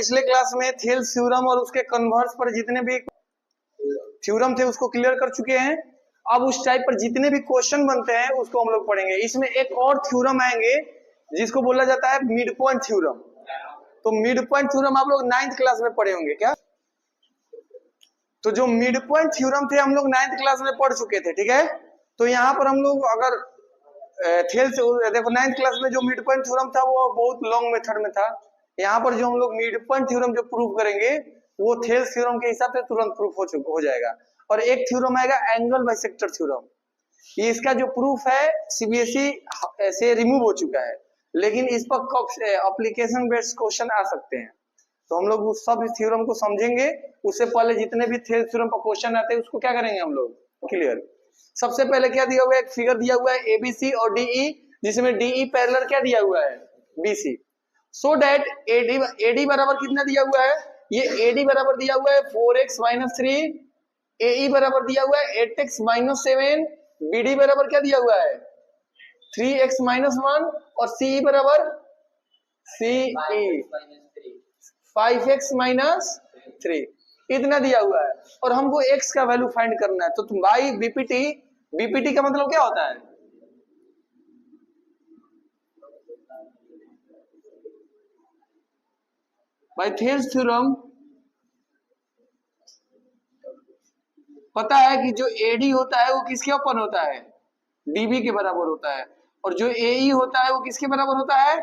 पिछले क्लास में Thales theorem और उसके कन्वर्स पर जितने भी थ्योरम थे उसको क्लियर कर चुके हैं। अब उस टाइप पर जितने भी क्वेश्चन बनते हैं उसको हम लोग पढ़ेंगे। इसमें एक और थ्योरम आएंगे जिसको बोला जाता है मिड पॉइंट थ्योरम। तो मिड पॉइंट थ्योरम आप लोग 9th क्लास में पढ़े होंगे क्या? तो जो मिड पॉइंट थ्योरम थे हम लोग 9th क्लास में पढ़ चुके थे, ठीक है। तो यहाँ पर हम लोग अगर थेल्स देखो 9th क्लास में जो मिड पॉइंट थ्योरम था वो बहुत लॉन्ग मेथड में था। यहाँ पर जो हम लोग मिड पॉइंट थ्योरम जो प्रूव करेंगे वो थेल्स थ्योरम के हिसाब से तुरंत प्रूफ हो जाएगा। और एक थ्योरम आएगा एंगल बाइसेक्टर थ्योरम। ये इसका जो प्रूफ है सीबीएसई से रिमूव हो चुका है, लेकिन इस पर एप्लीकेशन बेस्ड क्वेश्चन आ सकते हैं। तो हम लोग उस सब थ्योरम को समझेंगे। उससे पहले जितने भी थ्योरम पर क्वेश्चन आते हैं उसको क्या करेंगे हम लोग क्लियर। सबसे पहले क्या दिया हुआ है, एक फिगर दिया हुआ है एबीसी और डीई, जिसमें डीई पैरेलल क्या दिया हुआ है बीसी। सो दैट एडी बराबर कितना दिया हुआ है, ये एडी बराबर दिया हुआ है 4x - 3, एई बराबर दिया हुआ है 8x - 7, बीडी बराबर क्या दिया हुआ है 3x - 1 और सीई बराबर सीई 5x - 3 इतना दिया हुआ है। और हमको x का वैल्यू फाइंड करना है। तो तुम बाई बीपीटी, बीपीटी का मतलब क्या होता है, बाई थेल्स थ्योरम पता है कि जो एडी होता है वो किसके ऊपर होता है, डीबी के बराबर होता है। और जो एई होता है वो किसके बराबर होता है,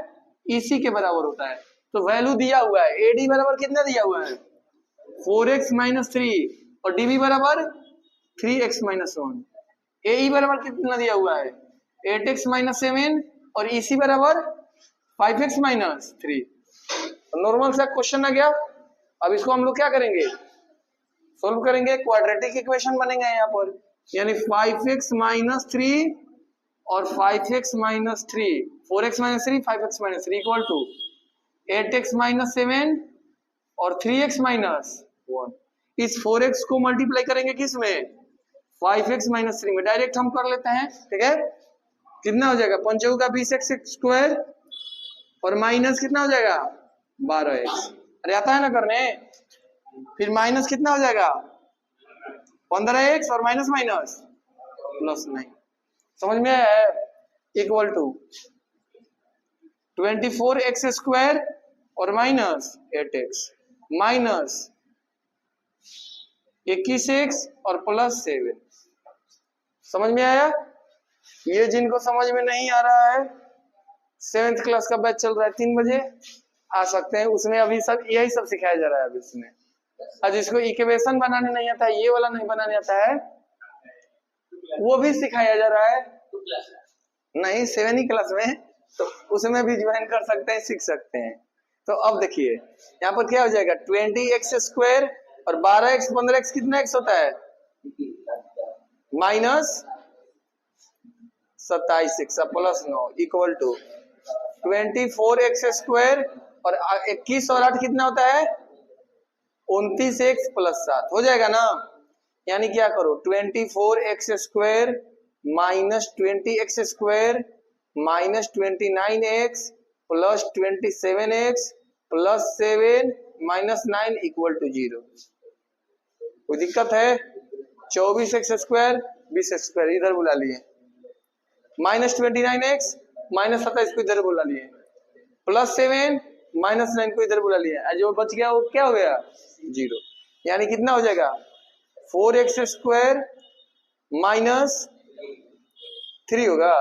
ईसी के बराबर होता है। तो वैल्यू दिया हुआ है, एडी बराबर कितना दिया हुआ है 4x - 3 और डीबी बराबर 3x - 1, एई बराबर कितना दिया हुआ है 8x - 7 और ईसी बराबर 5x - 3। नॉर्मल सा क्वेश्चन आ गया। अब इसको हम लोग क्या करेंगे, सोल्व करेंगे, क्वाड्रेटिक इक्वेशन बनेगा यहाँ पर। यानी 5x - 3 और 5x - 3, 4x - 3 5x - 3 equal to 8x - 7 और 3x - 1। इस 4x को मल्टीप्लाई करेंगे किस में 5x - 3 में, डायरेक्ट हम कर लेते हैं, ठीक है। कितना हो जाएगा 5 का 20x स्क्वायर और माइनस कितना हो जाएगा 12x। अरे आता है ना करने। फिर माइनस कितना हो जाएगा 15x और माइनस माइनस प्लस 9। समझ में आया, इक्वल टू 24x स्क्वायर और माइनस 8x माइनस 21x और प्लस 7। समझ में आया। ये जिनको समझ में नहीं आ रहा है 7th क्लास का बैच चल रहा है 3 बजे आ सकते हैं, उसमें अभी सब यही सब सिखाया जा रहा है अभी उसमें। और जिसको इक्वेशन बनाने नहीं आता है, ये वाला नहीं बनाने आता है, वो भी सिखाया जा रहा है। नहीं 7th क्लास में, तो उसमें भी ज्वाइन कर सकते हैं, सीख सकते हैं। तो अब देखिए यहाँ पर क्या हो जाएगा 20x स्क्वायर और 12x 15x कितना x होता है minus 27x plus 9 equal to 24x square और 21 और 8 कितना होता है 29x प्लस 7 हो जाएगा ना। यानी क्या करो 24x square minus 20x square minus 29x plus 27x plus 7 minus 9 equal to 0। कोई दिक्कत है 24x स्क्वायर 20x स्क्वायर इधर बुला लिए, माइनस 29x माइनस 27 को इधर बुला लिए, प्लस 7 माइनस 9 को इधर बुला लिया, जो बच गया वो क्या हो गया 0। यानी कितना हो जाएगा 4x स्क्वायर माइनस 3 होगा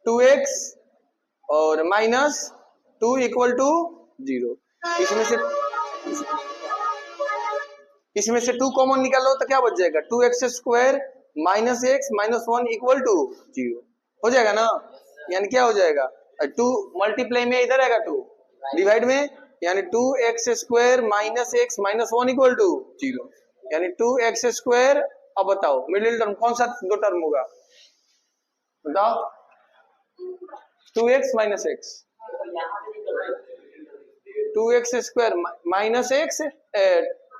2x और माइनस 2 इक्वल टू 0। इसमें से 2 कॉमन निकालो तो क्या बच जाएगा 2x square minus x minus 1 equal to 0 हो जाएगा ना। यानी क्या हो जाएगा 2 मल्टीप्लाई में इधर आएगा 2 डिवाइड में, यानी 2x square minus x minus 1 equal to 0। यानी 2x स्क्वायर। अब बताओ मिडिल टर्म कौन सा 2 टर्म होगा बताओ 2x minus x 2x square minus x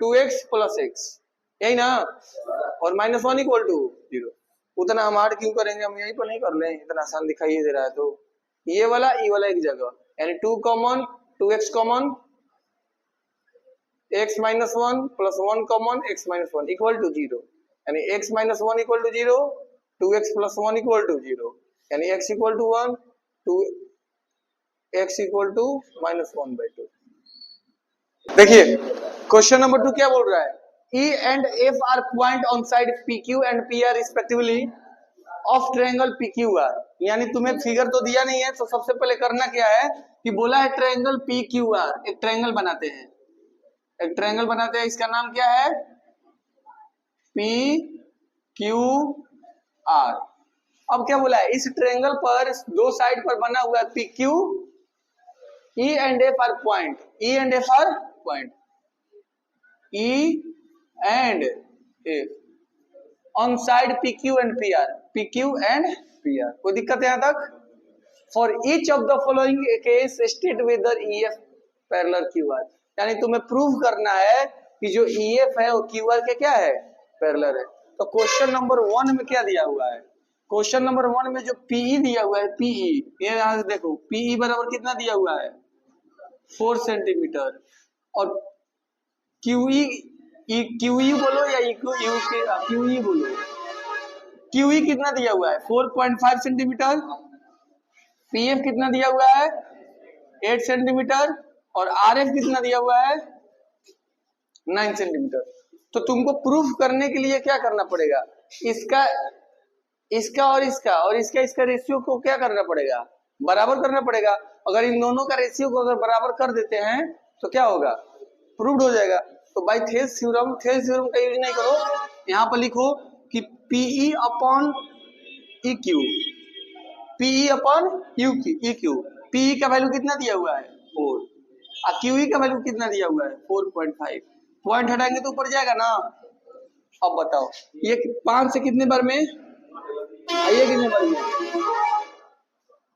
2x plus x यही ना, और माइनस 1 इक्वल टू 0। उतना हम हार्ड क्यों करेंगे, हम यहीं पर नहीं कर लें, इतना आसान दिखाई दे रहा है तो ये वाला एक जगह, यानी 2 common, 2x common, x minus 1 plus 1 common, x minus 1 equal to 0, यानी x minus 1 equal to 0, 2x plus 1 equal to 0, यानी x equal to 1, 2x equal to minus 1/2। देखिए क्वेश्चन नंबर 2 क्या बोल रहा है, E and F are point on side PQ and PR respectively of triangle PQR। यानी तुम्हें figure तो दिया नहीं है, तो सबसे पहले करना क्या है कि बोला है ट्रायंगल PQR, एक ट्रायंगल बनाते हैं, एक ट्रायंगल बनाते हैं, इसका नाम क्या है PQR। अब क्या बोला है, इस ट्रायंगल पर दो साइड पर बना हुआ है PQ, E and F are point, E and F are point, E and F on side PQ and PR, PQ and PR। कोई दिक्कत है यहां तक? For each of the following case state whether EF parallel QR, यानी तुम्हें prove करना है कि जो EF है वो QR के क्या है, पैरेलल है। तो क्वेश्चन नंबर 1 में क्या दिया हुआ है, क्वेश्चन नंबर 1 में जो PE दिया हुआ है, PE ये यहां से देखो, PE बराबर कितना दिया हुआ है 4 सेंटीमीटर, और QE QE बोलो या QE बोलो, QE कितना दिया हुआ है 4.5 सेंटीमीटर, PF कितना दिया हुआ है 8 सेंटीमीटर, और RF कितना दिया हुआ है 9 सेंटीमीटर। तो तुमको प्रूफ करने के लिए क्या करना पड़ेगा, इसका और इसका रेशियो को क्या करना पड़ेगा, बराबर करना पड़ेगा। अगर इन दोनों का रेशियो को अगर बराबर कर देते हैं तो क्या होगा, प्रूव्ड हो जाएगा। तो बाय थेल्स थ्योरम का यूज नहीं करो, यहाँ पर लिखो कि PE upon EQ, PE upon EQ, PE का वैल्यू कितना दिया हुआ है 4, और QE का वैल्यू कितना दिया हुआ है 4.5, पॉइंट हटाएंगे तो ऊपर जाएगा ना। अब बताओ ये 5 से कितने बार में, ये कितने बार में,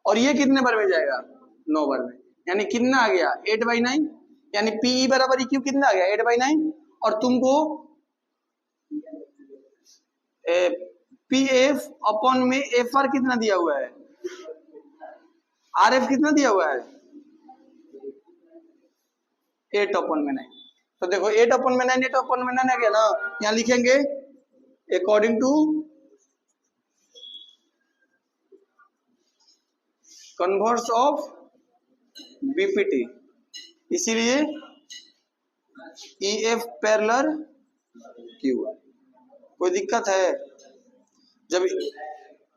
और ये कितने बार में जाएगा 9 बार में, यानी कितना आ गया 8/9, यानी PE बराबर EQ कितना आ गया 8/9, और तुमको PF अपॉन में FR कितना दिया हुआ है, RF कितना दिया हुआ है 8/9। तो देखो 8/9 आ गया ना, यहाँ लिखेंगे according to converse of BPT, इसीलिए EF पैरेलल QR। कोई दिक्कत है, जब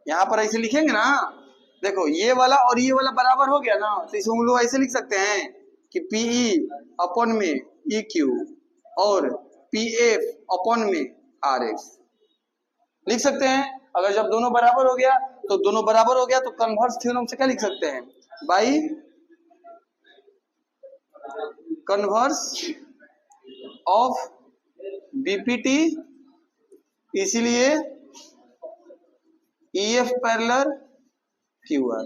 यहाँ पर ऐसे लिखेंगे ना, देखो ये वाला और ये वाला बराबर हो गया ना, तो इसे हम लोग ऐसे लिख सकते हैं कि PE अपॉन में EQ और PF अपॉन में RF लिख सकते हैं। अगर जब दोनों बराबर हो गया तो कन्वर्स थ्योरम से क्या लिख सकते हैं, बाई कन्वर्स ऑफ BPT, इसीलिए EF पैरेलल QR।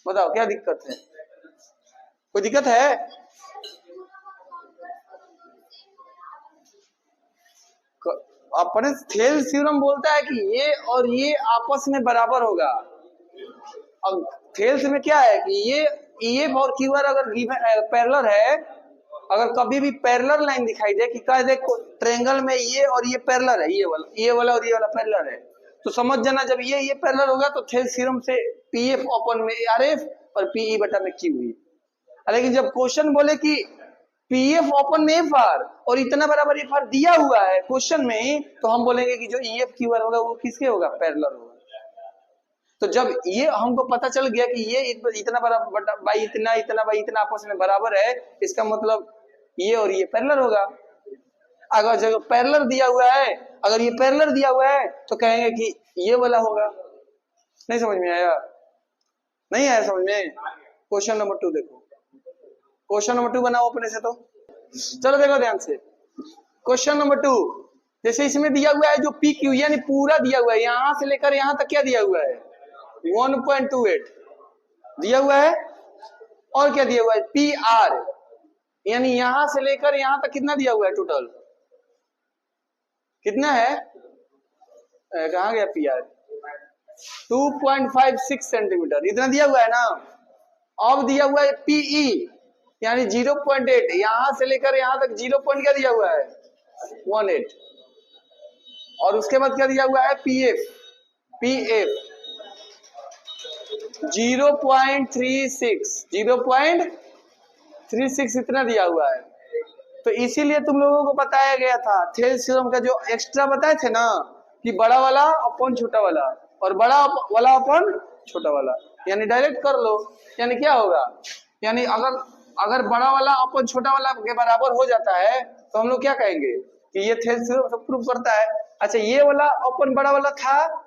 बताओ क्या दिक्कत है, कोई दिक्कत है? अपने थेल्स थ्योरम बोलता है कि ये और ये आपस में बराबर होगा। अब थेल्स में क्या है कि ये EF और QR अगर पैरेलल है, अगर कभी भी पैरेलल लाइन दिखाई दे कि कह दे ट्रायंगल में ये और ये पैरेलल है, ये वाला और ये वाला पैरेलल है, तो समझ जाना जब ये पैरेलल होगा तो थेल्स थ्योरम से PF अपॉन में RF और PE बटा में QE। लेकिन जब क्वेश्चन बोले कि PF अपॉन में FR और इतना बराबर FR दिया हुआ है क्वेश्चन में, तो हम बोलेंगे कि जो EF QR होगा वो किसके होगा, पैरेलल होगा। तो जब ये हमको पता चल गया कि ये इतना बराबर बाई इतना आपस में बराबर है, इसका मतलब ये और ये पैरेलल होगा। अगर जब पैरेलल दिया हुआ है, अगर ये पैरेलल दिया हुआ है तो कहेंगे कि ये वाला होगा। नहीं समझ में आया? नहीं आया समझ में? क्वेश्चन नंबर 2 देखो, क्वेश्चन नंबर 2 बनाओ अपने से। तो चलो देखो ध्यान से, क्वेश्चन नंबर 2 जैसे इसमें दिया हुआ है जो PQ यानी पूरा दिया हुआ है, यहां से लेकर यहां तक क्या दिया हुआ है 1.28 दिया हुआ है, और क्या दिया हुआ है PR यानी यहां से लेकर यहां तक कितना दिया हुआ है, टोटल कितना है, कहां गया PR 2.56 सेंटीमीटर, इतना दिया हुआ है ना। अब दिया हुआ है पीई यानी 0.8, यहां से लेकर यहां तक 0 पॉइंट क्या दिया हुआ है 18, और उसके बाद क्या दिया हुआ है पीएफ, पीएफ 0.36, 0.36 इतना दिया हुआ है। तो इसीलिए तुम लोगों को बताया गया था थेल्स थ्योरम का जो एक्स्ट्रा बताए थे ना कि बड़ा वाला अपॉन छोटा वाला और बड़ा वाला अपॉन छोटा वाला, यानी डायरेक्ट कर लो। यानी क्या होगा, यानी अगर बड़ा वाला अपॉन छोटा वाला के बराबर हो जाता है तो हम लोग क्या कहेंगे कि ये थेल्स थ्योरम प्रूव करता है। अच्छा, ये वाला अपॉन बड़ा वाला था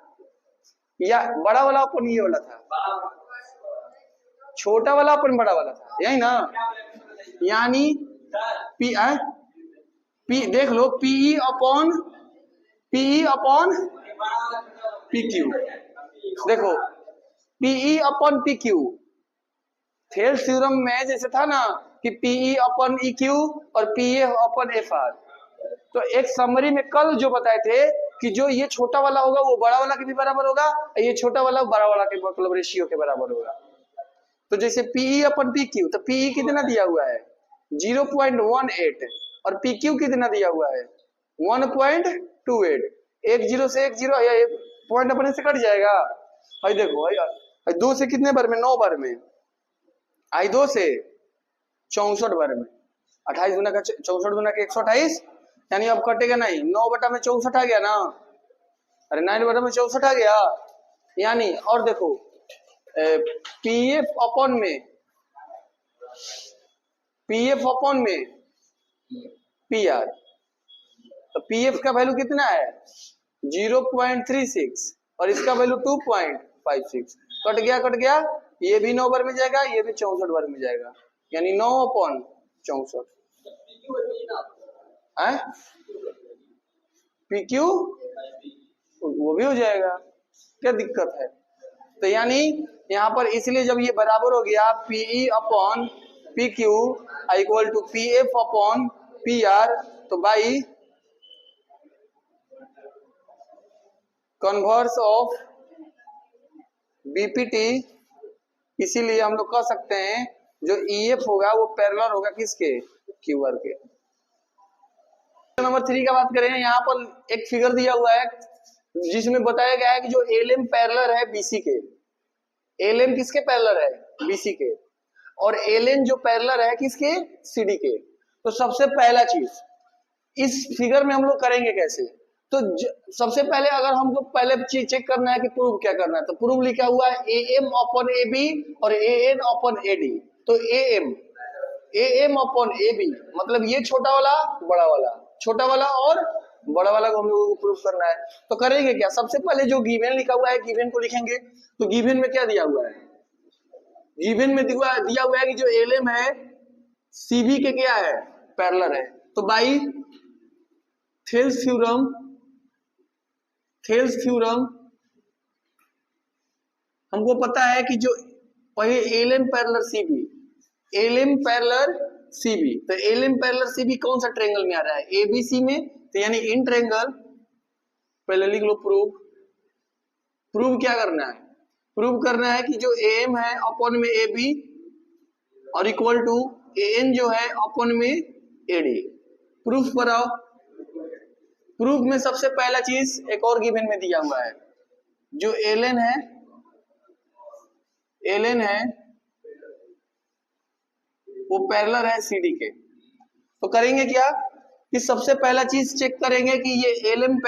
या बड़ा वाला अपॉन ये वाला था, छोटा वाला अपॉन बड़ा वाला था, यही ना। यानी पी देख लो, पीई अपॉन पी क्यू, देखो PE upon P Q. Thales theorem में जैसे था ना कि पीई अपॉन ई क्यू और पीए अपॉन एफ आर। तो एक समरी में कल जो बताए थे कि जो ये छोटा वाला होगा वो बड़ा वाला के भी बराबर होगा, ये छोटा वाला बड़ा वाला के मतलब रेशियो के बराबर होगा। तो जैसे पीई अपन पी क्यू, तो पीई कितना दिया हुआ है 0.18 और पी क्यू कितना दिया हुआ है 1.28। एक जीरो से एक जीरो, या पॉइंट अपने से कट जाएगा। भाई देखो भाई, 2 से कितने बार में 9 बार में, आई 2 से 64 बार में, 28 गुना का 64 गुना के 128, यानी अब कटेगा नहीं, 9 बटा में 64 आ गया ना, अरे 9 बटा में 64 आ गया। यानी और देखो पीएफ अपॉन में पीआर, तो पीएफ का वैल्यू कितना है 0.36 और इसका वैल्यू 2.56। कट गया, ये भी 9 बार में जाएगा, ये भी 64 बार में जाएगा, यानी 9/64 है पी क्यू, वो भी हो जाएगा, क्या दिक्कत है। तो यानी यहाँ पर इसलिए जब ये बराबर हो गया PE upon P Q equal to P F upon P R, तो बाई कन्वर्स ऑफ बीपीटी, इसीलिए हम लोग कह सकते हैं जो ईएफ होगा वो पैरेलल होगा किसके क्यूआर के। नंबर 3 का बात करें, यहाँ पर एक फिगर दिया हुआ है जिसमें बताया गया है कि जो एलएम पैरेलल है बीसी के, एलएम किसके पैरेलल है बीसी के, और एलएन जो पैरेलल है किसके सीडी के। तो सबसे पहला चीज इस फिगर में हम लोग करेंगे कैसे, तो सबसे पहले अगर हमको पहले चीज चेक करना है कि प्रूव क्या करना है, तो प्रूव लिखा हुआ है एएम अपॉन एबी और एएन अपॉन एडी। तो एएम अपॉन एबी मतलब ये छोटा वाला बड़ा वाला, छोटा वाला और बड़ा वाला को हम लोगों को प्रूव करना है। तो करेंगे क्या, सबसे पहले जो गिवन लिखा हुआ है गिवन को लिखेंगे। तो गिवन में क्या दिया हुआ है, गिवन में दिया हुआ है कि जो एलएम है सीबी के क्या है पैरेलल है। तो बाई थेल्स थ्योरम हमको पता है कि जो पहले LM parallel CB, LM parallel CB, तो एलएम पैरेलल सीबी कौन सा ट्रायंगल में आ रहा है एबीसी में, तो यानी इन ट्रायंगल पहले लिख लो प्रूव क्या करना है, प्रूव करना है कि जो एएम है अपॉन में एबी और इक्वल टू एएन जो है अपॉन में एडी। प्रूफ पर आओ। प्रूफ में सबसे पहला चीज एक और गिवन में दिया हुआ है, जो एलएन है वो पैरेलल है सीडी के। तो करेंगे क्या कि सबसे पहला चीज चेक करेंगे कि ये एलएम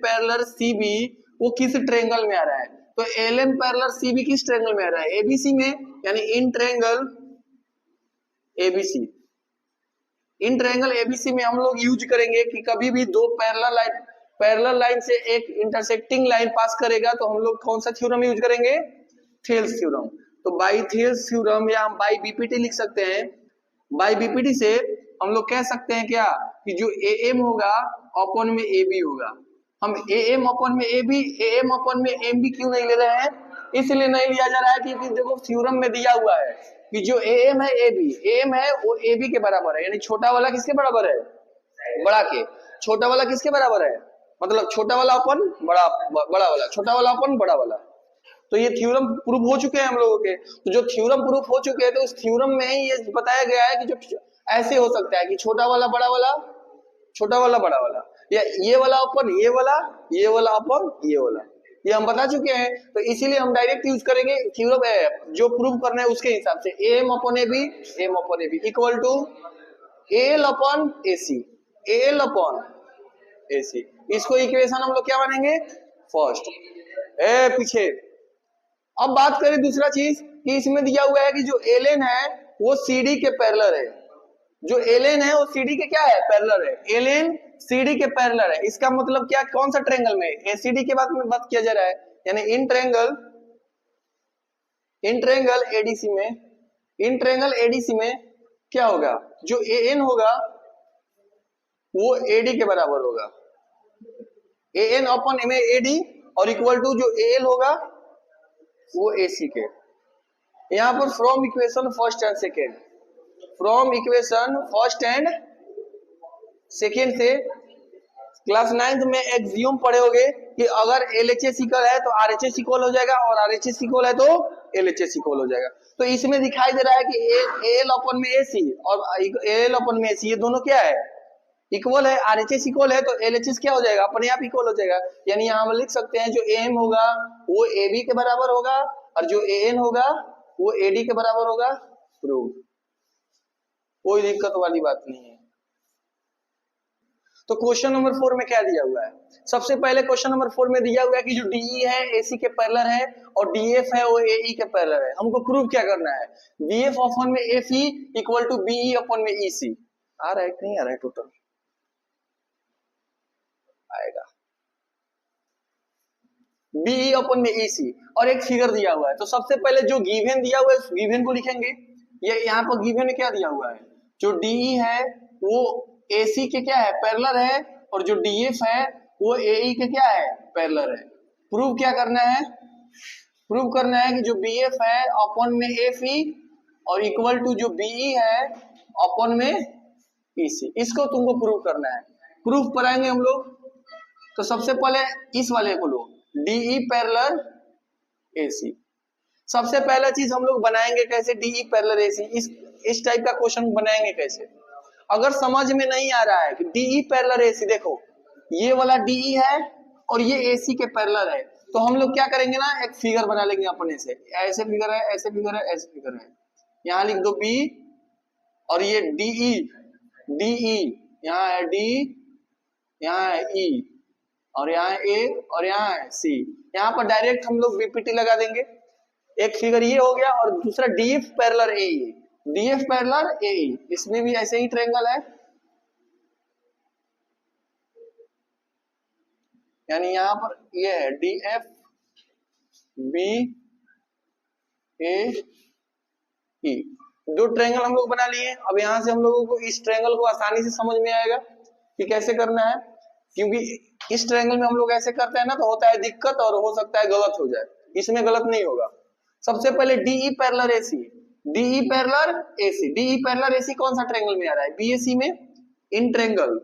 पैरेलल सीबी वो किस ट्रायंगल में आ रहा है। तो एलएम पैरेलल सीबी किस ट्रायंगल में आ रहा है एबीसी में, यानी इन ट्रायंगल एबीसी। इन ट्रायंगल एबीसी में हम लोग यूज करेंगे कि कभी भी दो पैरेलल लाइन से एक इंटरसेक्टिंग लाइन पास करेगा तो हम लोग कौन सा थ्योरम यूज करेंगे थेल्स थ्योरम। तो बाई थेल्स थ्योरम या हम बाई बीपीटी लिख सकते हैं। बाई बीपीटी से हम लोग कह सकते हैं क्या कि जो एएम होगा अपॉन में एबी होगा। हम एएम अपॉन में एबी, एएम अपॉन में एमबी क्यों नहीं ले रहे हैं, इसलिए नहीं लिया जा रहा है क्योंकि देखो थ्योरम में दिया हुआ है कि जो एएम है एबी, एएम है वो एबी के बराबर है, यानी छोटा वाला किसके बराबर है बड़ा के, छोटा वाला किसके बराबर है मतलब छोटा वाला अपन बड़ा बड़ा वाला, छोटा वाला अपन बड़ा वाला। तो ये थ्योरम प्रूफ हो चुके हैं हम लोगों के। तो जो थ्योरम प्रूफ हो चुके हैं तो उस थ्योरम में ही ये बताया गया है कि जो ऐसे हो सकता है कि छोटा वाला बड़ा वाला, छोटा वाला बड़ा वाला, या ये वाला अपन ये वाला, ये वाला अपन ये वाला, ये हम बता चुके हैं। तो इसीलिए हम डायरेक्ट यूज करेंगे थ्योरम जो प्रूव करना है उसके हिसाब से, M upon A B, M upon A B equal to L upon A C, L upon A C. इसको इक्वेशन हम लोग क्या बनेंगे, फर्स्ट। ए पीछे अब बात करें दूसरा चीज कि इसमें दिया हुआ है कि जो एलएन है वो सीडी के पैरेलल है, जो एलएन है वो सीडी के क्या है, पैरेलल है। एलएन सीडी के पैरेलल है, इसका मतलब क्या, कौन सा ट्रायंगल में, एसीडी के बात में बात किया जा रहा है, यानी इन ट्रायंगल एडीसी में, इन ट्रायंगल एडीसी में क्या होगा, जो एएन होगा वो एडी के बराबर होगा, एएन अपॉन एम एडी, और इक्वल टू जो एएल होगा वो एसी के। यहां पर from equation first and second, from equation first and second से क्लास 9th में एक्सियोम पढ़े होगे कि अगर एलएचएस इक्वल है तो आरएचएस इक्वल हो जाएगा, और आरएचएस इक्वल है तो एलएचएस इक्वल हो जाएगा। तो इसमें दिखाई दे रहा है कि एल अपन में एसी और एल अपन में एसी, ये दोनों क्या है, इक्वल है। आरएचएस इक्वल है तो एलएचएस क्या हो जाएगा, अपने आप इक्वल हो जाएगा। यानी यहाँ हम लिख सकते हैं जो एम होगा वो एबी के बराबर होगा, और जो एएन होगा वो एडी के बराबर होगा। प्रूव, कोई दिक्कत वाली बात नहीं है। तो क्वेश्चन नंबर 4 में क्या दिया हुआ है, सबसे पहले क्वेश्चन नंबर 4 में दिया हुआ है कि जो डीई है एसी के पैरेलल है और डीएफ है वो एई के पैरेलल है। हमको प्रूव क्या करना है, बीएफ अपॉन में FE equal to BE upon में ईसी। आ रहा है कि नहीं आ रहा है, टोटल आएगा बीई अपॉन में ईसी, और एक फिगर दिया हुआ है। तो सबसे पहले जो गिवन दिया हुआ है उस गिवन को लिखेंगे। ये यहाँ पर गिवन में क्या दिया हुआ है, जो डीई है वो एसी के क्या है, पैरेलल है, और जो डीएफ है वो एई के क्या है, पैरेलल है। प्रूव क्या करना है, प्रूव करना है कि जो बीएफ है अपॉन में एफई और इक्वल टू जो बीई है अपॉन में ईसी, इसको तुमको प्रूव करना है। प्रूफ कराएंगे हम लोग। तो सबसे पहले इस वाले को लो, डीई पैरेलल एसी। सबसे पहला चीज हम लोग बनाएंगे कैसे, डीई पैरेलल एसी, इस टाइप का क्वेश्चन बनाएंगे कैसे। अगर समझ में नहीं आ रहा है कि डीई पैरेलल एसी, देखो ये वाला डीई है और ये एसी के पैरेलल है, तो हम लोग क्या करेंगे ना, एक फिगर बना लेंगे अपने से। ऐसे फिगर है, ऐसे फिगर है, ऐसे फिगर है। यहाँ लिख दो बी, और ये डीई, डीई यहाँ है डी, यहाँ है ई, और यहाँ है ए, और यहाँ है सी। यहाँ पर डायरेक्ट हम लोग बीपीटी लगा देंगे। एक फिगर ये हो गया, और दूसरा डीएफ पैरेलल एई, डीएफ पैरेलल एई, इसमें भी ऐसे ही ट्रायंगल है। यानी यहाँ पर ये है डीएफ बी ए ई, दो ट्रायंगल हम लोग बना लिए। अब यहाँ से हम लोगों को इस ट्रायंगल को आसानी से समझ में आएगा कि कैसे करना है, क्योंकि इस ट्रायंगल में हम लोग ऐसे करते हैं ना तो होता है दिक्कत, और हो सकता है गलत हो जाए। इसमें गलत नहीं होगा। सबसे पहले DE parallel AC, DE parallel AC, DE parallel AC कौन सा ट्रायंगल में आ रहा है, बीएसी में। इन ट्रायंगल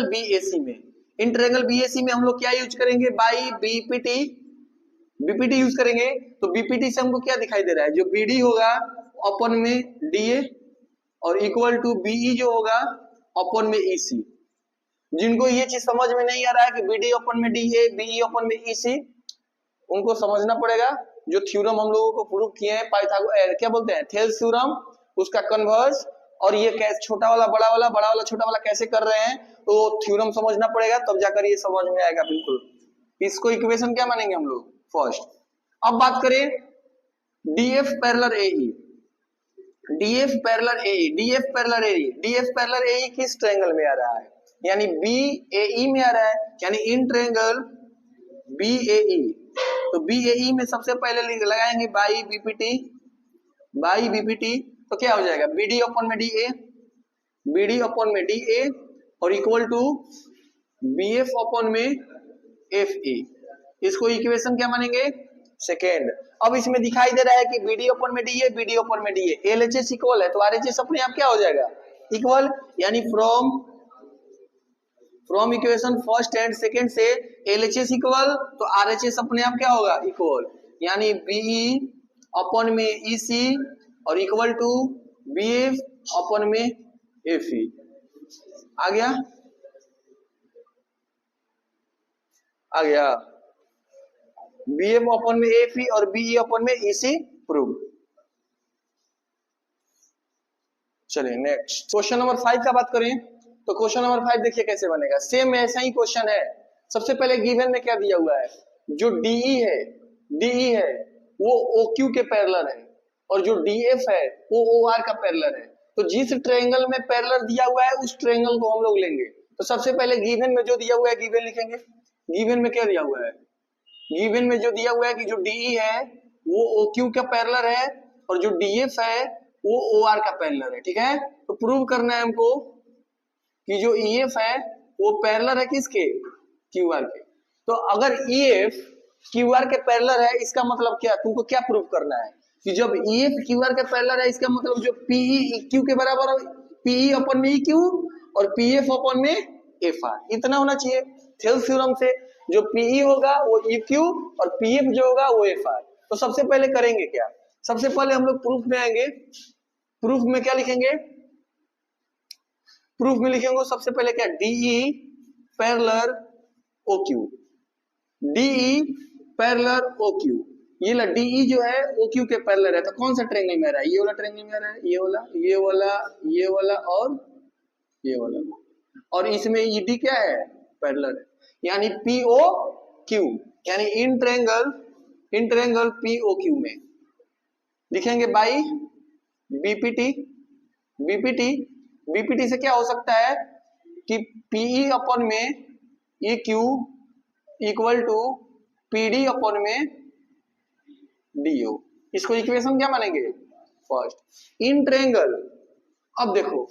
बीएसी में, इन ट्रायंगल बीएसी में हम लोग क्या यूज करेंगे, बाई बीपीटी, बीपीटी यूज करेंगे। तो बीपीटी से हमको क्या दिखाई दे रहा है, जो बीडी होगा अपन में डीए, और इक्वल टू बीई जो होगा अपन में ईसी। जिनको ये चीज समझ में नहीं आ रहा है कि बीडी अपन में डीए, बीई अपन में ईसी, उनको समझना पड़ेगा जो थ्योरम हम लोगों को प्रूव किए हैं, पाइथागोरस क्या बोलते हैं, थेल्स थ्योरम, उसका कन्वर्स, और ये कैसे छोटा वाला बड़ा वाला, बड़ा वाला छोटा वाला कैसे कर रहे हैं, तो थ्योरम समझना पड़ेगा, तब जाकर ये समझ में आएगा बिल्कुल। इसको इक्वेशन क्या मानेंगे हम लोग, फर्स्ट। अब बात करें डीएफ पैरेलल एई, डीएफ पैरेलल एई, डीएफ पैरेलल एई, डीएफ पैरेलल एई किस ट्रायंगल में आ रहा है, यानी बीएई में आ रहा है, यानी इन ट्रायंगल बीएई। तो बीएई में सबसे पहले लगाएंगे बाई बीपीटी, बाई बीपीटी, तो क्या हो जाएगा, बीडी अपॉन में डीए, बीडी अपॉन में डीए, और इक्वल टू बीएफ अपॉन में एफई। इसको इक्वेशन क्या मानेंगे, सेकेंड। अब इसमें दिखाई दे रहा है कि बीडी अपॉन में डीए, बीडी अपॉन में डीए, एलएचएस इक्वल है, तो आरएचएस अपने आप क्या हो जाएगा, इक्वल। यानी from from equation first and second से एलएचएस इक्वल, तो आरएचएस अपने आप क्या होगा, इक्वल, यानी बीई अपॉन में ईसी और इक्वल टू बीएफ अपॉन में एफई। आ गया, आ गया, बीएफ अपॉन में एफई और बीई अपॉन में ईसी प्रूव। चलिए नेक्स्ट क्वेश्चन नंबर 5 का बात करें, तो क्वेश्चन नंबर 5 देखिए कैसे बनेगा। सेम ऐसा ही क्वेश्चन है। सबसे पहले गिवन में क्या दिया हुआ है, जो डीई है वो ओक्यू के पैरेलल है और जो डीएफ है वो ओआर का पैरेलल है। तो जिस ट्रायंगल में पैरेलल दिया हुआ है उस ट्रायंगल को हम लोग लेंगे। तो सबसे पहले गिवन में जो दिया हुआ है गिवन लिखेंगे। गिवन में क्या दिया हुआ है, गिवन में जो दिया हुआ है कि जो डीई है वो ओक्यू का पैरेलल है और जो डीएफ है वो ओआर का पैरेलल है। ठीक है, तो प्रूव करना है हमको कि जो ईएफ है वो पैरेलल है किसके, क्यूआर के। तो अगर ईएफ क्यूआर के पैरेलल है इसका मतलब क्या, तुमको क्या प्रूव करना है कि जब ईएफ क्यूआर के पैरेलल है इसका मतलब जो पीई क्यू के बराबर हो, पीई अपॉन में क्यू और पीएफ अपॉन में एफआर, इतना होना चाहिए। थेल्स थ्योरम से जो पीई होगा वो क्यू और पीएफ जो होगा वो एफआर। तो सबसे पहले करेंगे क्या, सबसे पहले हम लोग प्रूफ में आएंगे। प्रूफ में क्या लिखेंगे, प्रूफ में लिखेंगे सबसे पहले क्या, DE parallel OQ, DE parallel OQ. ये ला डीई जो है ओक्यू के पैरेलल है, तो कौन सा ट्रायंगल में आ रहा है, ये वाला ट्रायंगल में आ रहा है, ये वाला, ये वाला, ये वाला और ये वाला, और इसमें ईडी क्या है, पैरेलल है, यानी पीओ क्यू, यानी इन ट्रायंगल पीओ क्यू में लिखेंगे बाई बीपीटी। बीपीटी से क्या हो सकता है कि पीई अपॉन में E Q equal to PD upon में डीओ। इसको इक्वेशन क्या मानेंगे, फर्स्ट। इन ट्रायंगल, अब देखो,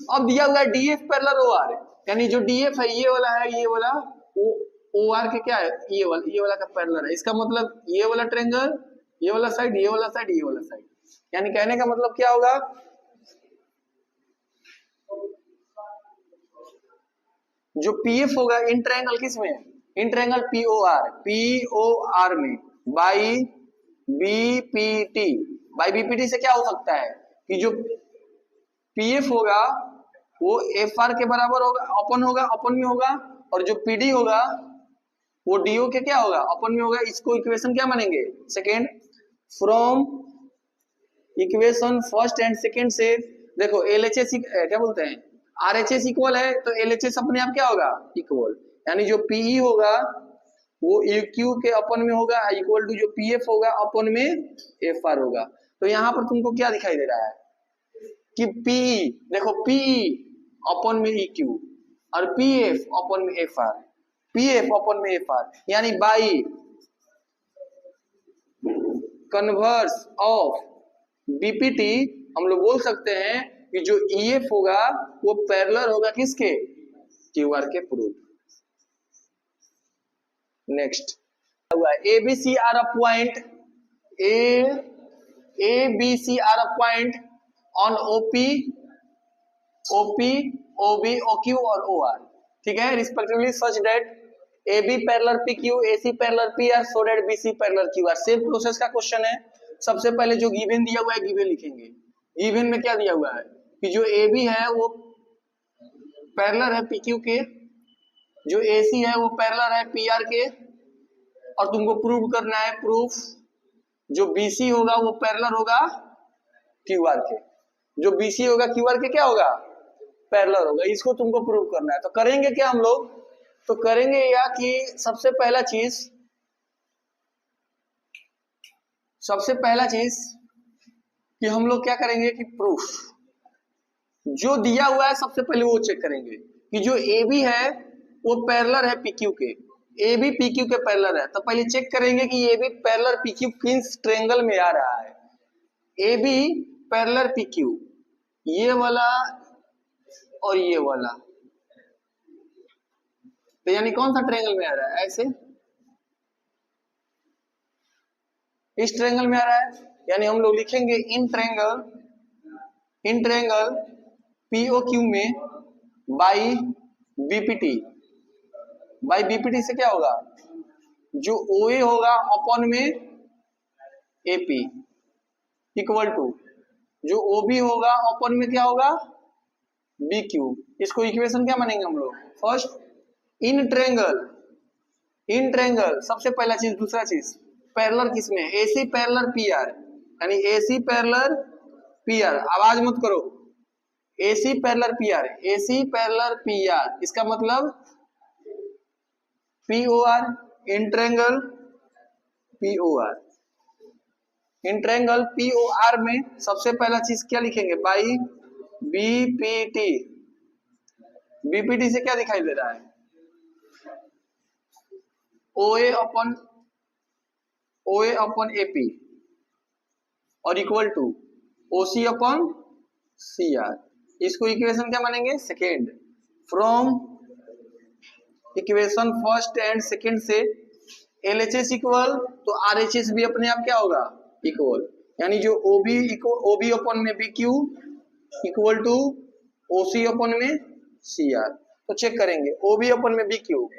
अब दिया हुआ है डीएफ पैरेलल ओआर, यानी जो डीएफ है ये वाला है, ये वाला ओआर के क्या है, ये वाला का पैरेलल है। इसका मतलब ये वाला ट्रायंगल, ये वाला साइड, ये वाला साइड, ये वाला साइड, यानी कहने का मतलब क्या होगा, जो पीएफ होगा इन ट्रायंगल किसमें, इन ट्रायंगल पीओआर में बाई बीपीटी। बाई बीपीटी से क्या हो सकता है कि जो पीएफ होगा वो एफआर के बराबर होगा, अपन में होगा, और जो पीडी होगा वो डीओ के क्या होगा, अपन में होगा। इसको इक्वेशन क्या मानेंगे, second. From equation first and second से देखो एलएचएस क्या बोलते हैं, आरएचएस इक्वल है, तो एलएचएस अपने आप क्या होगा, इक्वल, यानी जो पीई होगा वो क्यू के अपन में होगा इक्वल टू जो पीएफ होगा अपन में एफआर होगा। तो यहाँ पर तुमको क्या दिखाई दे रहा है कि पीई, देखो पीई अपन में क्यू और पीएफ अपन में एफआर, पीएफ अपन में एफआर, यानी बाई कन्वर्स ऑफ बीपीटी हम लोग बोल सकते हैं कि जो ईएफ होगा वो पैरेलल होगा किसके, क्यूआर के प्रूफ। नेक्स्ट हुआ ABC are a point, ABC are a point on OP, OB, OQ और ओआर। ठीक है, respectively such that AB parallel PQ, AC parallel PR, so that BC parallel QR। Same process का question है। सबसे पहले जो given दिया हुआ है गिवन लिखेंगे। गिवन में क्या दिया हुआ है कि जो AB है वो पैरेलल है PQ के, जो AC है वो पैरेलल है PR के, और तुमको प्रूव करना है, प्रूफ जो BC होगा वो पैरेलल होगा QR के, जो BC होगा QR के क्या होगा, पैरेलल होगा। इसको तुमको प्रूव करना है। तो करेंगे क्या हम लोग, तो करेंगे या कि सबसे पहला चीज कि हम लोग क्या करेंगे कि प्रूफ जो दिया हुआ है सबसे पहले वो चेक करेंगे कि जो AB है वो पैरेलल है PQ के, AB PQ के पैरेलल है। तो पहले चेक करेंगे कि AB पैरेलल PQ किस ट्रायंगल में आ रहा है। AB पैरेलल PQ, ये वाला और ये वाला, तो यानी कौन सा ट्रायंगल में आ रहा है, ऐसे इस ट्रायंगल में आ रहा है, यानी हम लोग लिखेंगे इन ट्रायंगल POQ में बाई बीपीटी, बाई बीपीटी से क्या होगा, जो ओए होगा अपॉन में एपी इक्वल टू जो ओबी होगा अपॉन में क्या होगा बी क्यू। इसको इक्वेशन क्या मानेंगे हम लोग, फर्स्ट इन ट्रेंगल सबसे पहला चीज। दूसरा चीज पैरेलल किसमें, एसी पैरेलल पीआर, यानी एसी पैरेलल पीआर, आवाज मत करो, AC parallel PR, AC parallel PR, इसका मतलब पीओआर इन ट्रेंगल पीओआर। इन ट्रेंगल पीओआर में सबसे पहला चीज क्या लिखेंगे, बाई बीपीटी। बीपीटी से क्या दिखाई दे रहा है, ओए अपॉन एपी और equal to OC upon CR. इसको इक्वेशन क्या मानेंगे, second. From equation first and second से एलएचएस इक्वल तो आरएचएस भी अपने आप क्या होगा इक्वल, यानी जो ओबी अपॉन में B Q equal to OC upon में सीआर। तो चेक करेंगे ओबी अपॉन में बी क्यू,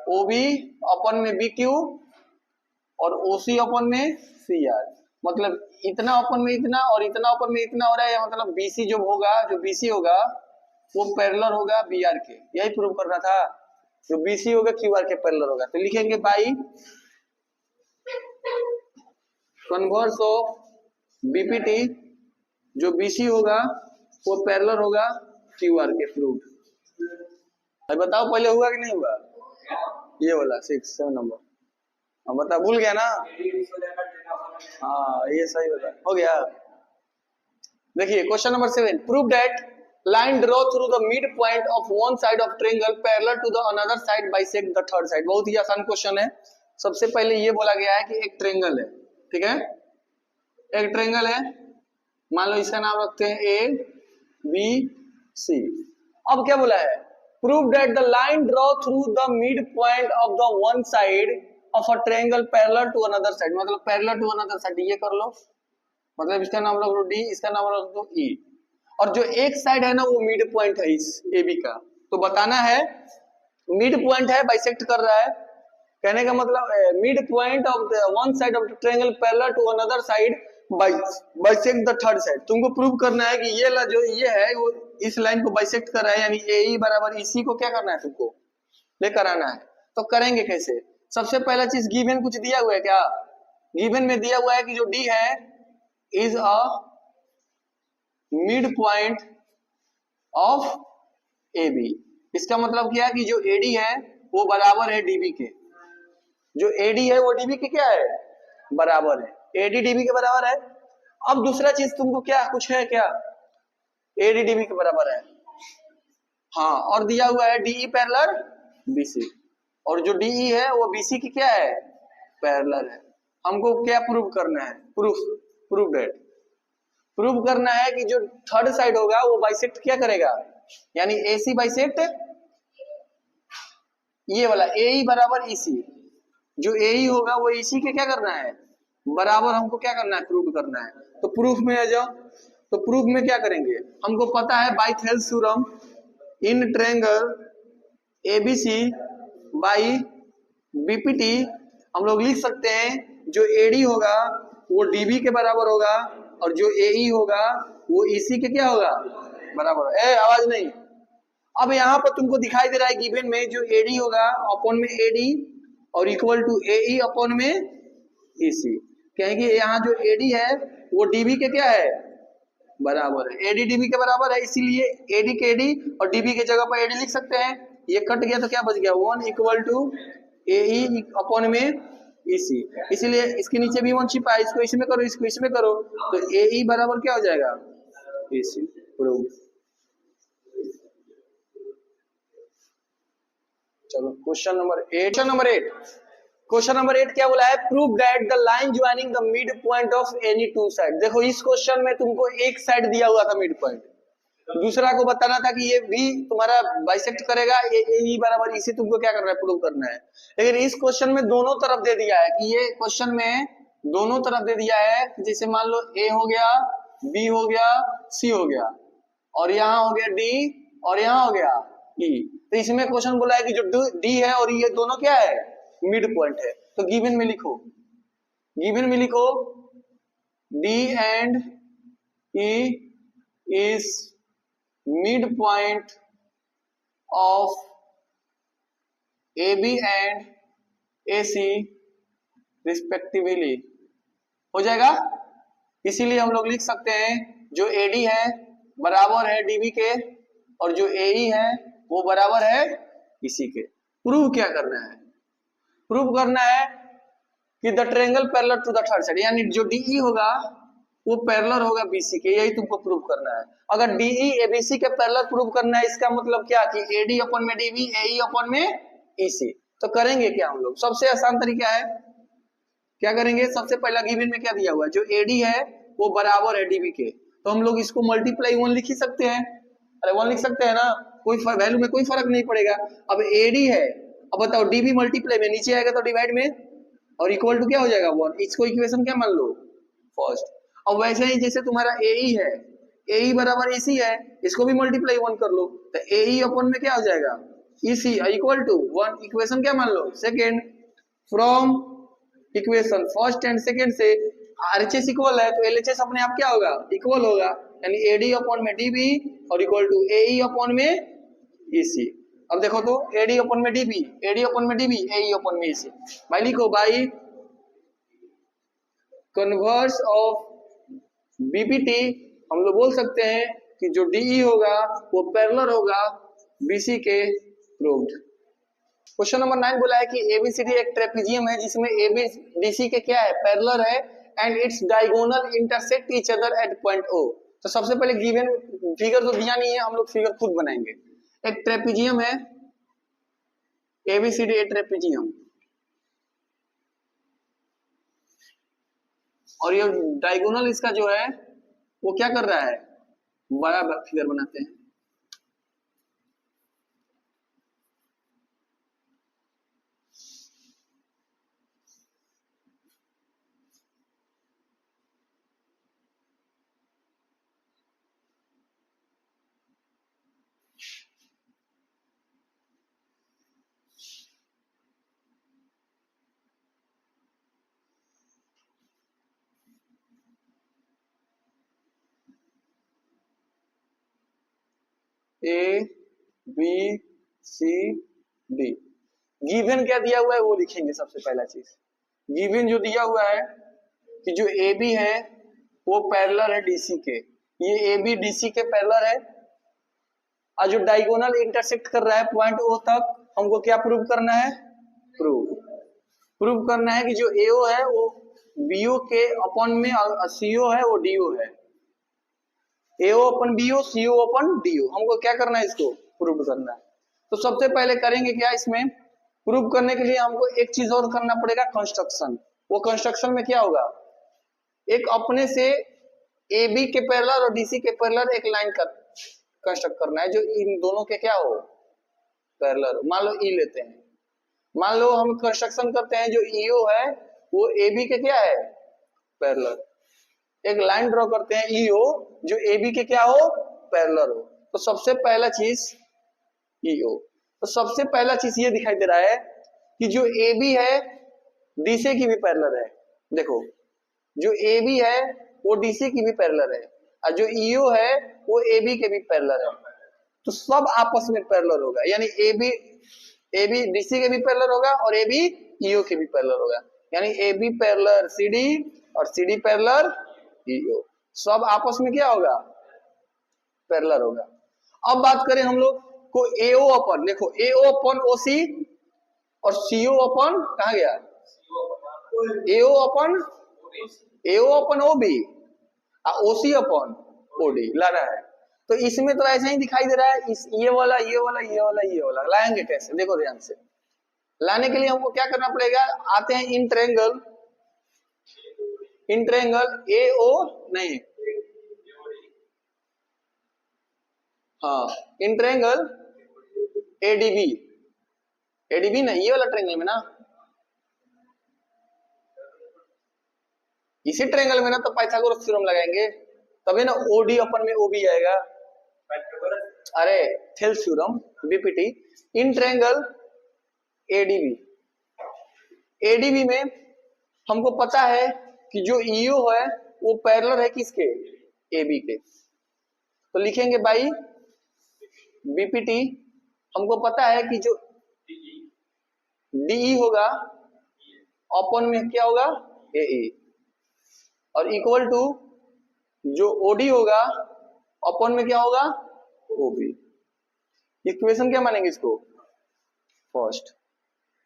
ओबी अपॉन में बी क्यू और ओसी अपॉन में सीआर, मतलब इतना अपॉन में इतना और इतना अपॉन में इतना हो रहा है, मतलब बीसी जो होगा, जो बीसी होगा वो पैरेलल होगा बीआर के, यही प्रूव करना था। जो बीसी होगा क्यूआर के पैरेलल होगा, तो लिखेंगे बाई कन्वर्स ऑफ बीपीटी, जो बीसी होगा वो पैरेलल होगा क्यूआर के, प्रूव। अब बताओ पहले हुआ कि नहीं हुआ, ये वाला 6-7 नंबर, हम बता भूल गया ना, हाँ ये सही बता, हो गया। देखिए question number 7, prove that line draw through the mid point of one side of triangle parallel to the another side bisect the third side. बहुत ही आसान क्वेश्चन है। सबसे पहले ये बोला गया है कि एक ट्रायंगल है, ठीक है, एक ट्रायंगल है, मान लो इसका नाम रखते हैं ए बी सी। अब क्या बोला है, prove that the line draw through the mid point of the one side of a triangle parallel to another side, मतलब पैरेलल टू अनदर साइड, ये कर लो, मतलब इसका नाम रख दो डी, इसका नाम रख दो ई, और जो एक साइड है ना वो मिड पॉइंट है इस ए बी का। तो बताना है मिड पॉइंट है, बाइसेक्ट कर रहा है, कहने का मतलब mid point of the one side of the triangle parallel to another side bisect the third side. तुमको प्रूव करना है कि ये जो ये है वो इस लाइन को बाइसेक्ट कर रहा है, यानी ए ई बराबर इसी को क्या करना है, तुमको लेकर आना है। तो करेंगे कैसे, सबसे पहला चीज गिवन कुछ दिया हुआ है क्या, गिवन में दिया हुआ है कि जो डी है is a mid point of A B. इसका मतलब क्या है कि जो एडी है वो बराबर है डीबी के, जो एडी है वो डीबी के क्या है बराबर है, एडी डीबी के बराबर है। अब दूसरा चीज तुमको क्या कुछ है क्या, एडी डीबी के बराबर है, हाँ, और दिया हुआ है डीई पैरेलल बीसी, और जो डीई है वो बीसी की क्या है पैरेलल है। हमको क्या प्रूव करना है, प्रूफ दैट, प्रूव करना है कि जो थर्ड साइड होगा वो बाइसेक्ट क्या करेगा, यानी एसी बाइसेक्ट ये वाला एई बराबर ईसी, जो एई होगा वो ईसी के क्या करना है बराबर, हमको क्या करना है प्रूव करना है। तो प्रूफ में आ जाओ, तो प्रूफ में क्या करेंगे, हमको पता है by Thales theorem in triangle ABC by BPT, हम लोग लिख सकते हैं जो एडी होगा वो डीबी के बराबर होगा और जो एई होगा वो ईसी के क्या होगा बराबर। आवाज नहीं। अब यहाँ पर तुमको दिखाई दे रहा है गिवन में जो एडी होगा अपॉन में एडी और इक्वल टू एई अपॉन में ईसी, कहेंगे यहाँ जो एडी है वो डीबी के क्या है बराबर है, एडी डीबी के बराबर है, इसीलिए एडी के एडी और डीबी के जगह पर एडी लिख सकते हैं। ये कट गया तो क्या बच गया 1 इक्वल टू एई अपॉन में ईसी, इसीलिए इसके नीचे भी 1 छिपा है, इसको इसमें करो इसको इसमें करो तो एई बराबर क्या हो जाएगा ईसी। प्रूव। चलो क्वेश्चन नंबर 8, क्वेश्चन नंबर 8 क्या बोला है, prove that the line joining the mid point of any two side. देखो इस क्वेश्चन में तुमको एक साइड दिया हुआ था मिड पॉइंट, दूसरा को बताना था कि ये भी तुम्हारा बाइसेक्ट करेगा, ये बराबर इसे तुमको क्या करना है प्रूव करना है। लेकिन इस क्वेश्चन में दोनों तरफ दे दिया है कि ये क्वेश्चन में दोनों तरफ दे दिया है, जैसे मान लो ए हो गया बी हो गया सी हो गया और यहाँ हो गया डी और यहाँ हो गया ई। तो इसमें क्वेश्चन बोला है कि जो डी है और ये दोनों क्या है, मिड पॉइंट है। तो गिवन में लिखो, गिवन में लिखो D and E is mid point of A B and A C respectively. हो जाएगा। इसीलिए हम लोग लिख सकते हैं जो एडी है बराबर है डीबी के और जो एई है वो बराबर है इसी के। प्रूव क्या करना है, प्रूव करना है कि the triangle parallel to the third side, यानी जो डीई होगा वो पैरेलल होगा बीसी के, यही तुमको प्रूव करना है। अगर डीई एबीसी के पैरेलल प्रूव करना है, इसका मतलब क्या कि एडी अपन में डीबी, एई अपन में ईसी। तो करेंगे क्या हम लोग, सबसे आसान तरीका है, क्या करेंगे, सबसे पहला गिवन में क्या दिया हुआ है, जो एडी है वो बराबर है डीबी के, तो हम लोग इसको मल्टीप्लाई 1 लिख ही सकते हैं। अरे 1 लिख सकते हैं ना, कोई वैल्यू में कोई फर्क नहीं पड़ेगा। अब एडी है, अब बताओ डीबी मल्टीप्लाई में नीचे आएगा तो डिवाइड में, और इक्वल टू क्या हो जाएगा 1। इसको इक्वेशन क्या मान लो, फर्स्ट। अब वैसे ही जैसे तुम्हारा एई है, एई बराबर एसी है, इसको भी मल्टीप्लाई 1 कर लो, तो एई अपन में क्या हो जाएगा ईसी इक्वल टू 1। इक्वेशन क्या मान लो second. From equation first and second से आरएचएस इक्वल है तो एलएचएस अपने आप क्या होगा, इक्वल होगा, यानी एडी अपॉन में डीबी और इक्वल टू एई अपॉन में ईसी। अब देखो तो एडी अपॉन में डीबी, एडी अपॉन में डीबी, एई अपॉन में ईसी। भाई लिखो बाई कन्वर्स ऑफ बीपीटी हम लोग बोल सकते हैं कि जो डीई होगा वो पैरेलल होगा बीसी के प्रूव्ड। क्वेश्चन नंबर 9 बोला है कि एबीसीडी एक ट्रेपेजियम है जिसमें एबीडीसी के क्या है, पैरेलल है, and its diagonal intersect each other at point O. तो सबसे पहले गिवन फिगर तो दिया नहीं है, हम लोग फिगर खुद बनाएंगे। एक ट्रेपेजियम है एबीसीडी, एक ट्रेपेजियम, और ये डायगोनल इसका जो है वो क्या कर रहा है, बड़ा फिगर बनाते हैं। A B C D. Given क्या दिया हुआ है वो लिखेंगे सबसे पहला चीज। गिवन जो दिया हुआ है कि जो ए बी है वो पैरेलल है डीसी के, ये ए बी डीसी के पैरेलल है, और जो डायगोनल इंटरसेक्ट कर रहा है पॉइंट ओ तक, हमको क्या प्रूव करना है, प्रूव करना है कि जो एओ है वो बीओ के अपॉन में, और सीओ है वो डीओ है, एओ अपन बीओ, सीओ अपन डीओ। हमको क्या करना है, इसको प्रूव करना है। तो सबसे पहले करेंगे क्या, इसमें प्रूव करने के लिए हमको एक चीज और करना पड़ेगा, कंस्ट्रक्शन। वो कंस्ट्रक्शन में क्या होगा, एक अपने से ए बी के पैरेलल और डीसी के पैरेलल एक लाइन का कंस्ट्रक्ट करना है जो इन दोनों के क्या हो, पैरेलल। मान लो ई लेते हैं, मान लो हम कंस्ट्रक्शन करते हैं जो ईओ है वो ए बी के क्या है, पैरेलल। एक लाइन ड्रॉ करते हैं ईओ जो ए बी के क्या हो, पैरेलल हो। तो सबसे पहला चीज ईओ, तो सबसे पहला चीज ये दिखाई दे रहा है कि जो ए बी है डीसी की भी पैरेलल है। देखो जो ए बी है वो डीसी की भी पैरेलल है, और जो ईओ है वो ए बी के भी पैरेलल है। तो सब आपस में पैरेलल होगा, यानी ए बी डीसी के भी पैरेलल होगा और ए बी ईओ के भी पैरेलल होगा, यानी A B parallel C D और सी डी पैरेलल ईओ, सब आपस में क्या होगा, पैरेलल होगा। अब बात करें हम लोग को एओ अपन, देखो एओ अपन ओसी और सीओ अपन कहा गया, एओ अपन ओबी और ओसी अपन ओडी लाना है। तो इसमें तो ऐसा ही दिखाई दे रहा है, इस ये वाला ये वाला ये वाला ये वाला लाएंगे कैसे, देखो ध्यान से। लाने के लिए हमको क्या करना पड़ेगा, आते हैं इन ट्रायंगल, इन ट्रायंगल एओ नहीं, हाँ इन ट्रायंगल एडीबी, एडीबी नहीं ये वाला ट्रायंगल में ना, इसी ट्रायंगल में ना तो पाइथागोरस थ्योरम लगाएंगे, तभी ना ओडी अपन में ओबी आएगा। अरे Thales theorem, BPT, in triangle ADB. ADB में हमको पता है कि जो ईओ है वो पैरेलल है किसके, एबी के। तो लिखेंगे बाई बीपीटी, हमको पता है कि जो डीई होगा अपन में क्या होगा, एई, और इक्वल टू जो ओडी होगा अपन में क्या होगा, ओबी। इक्वेशन क्या मानेंगे इसको, फर्स्ट।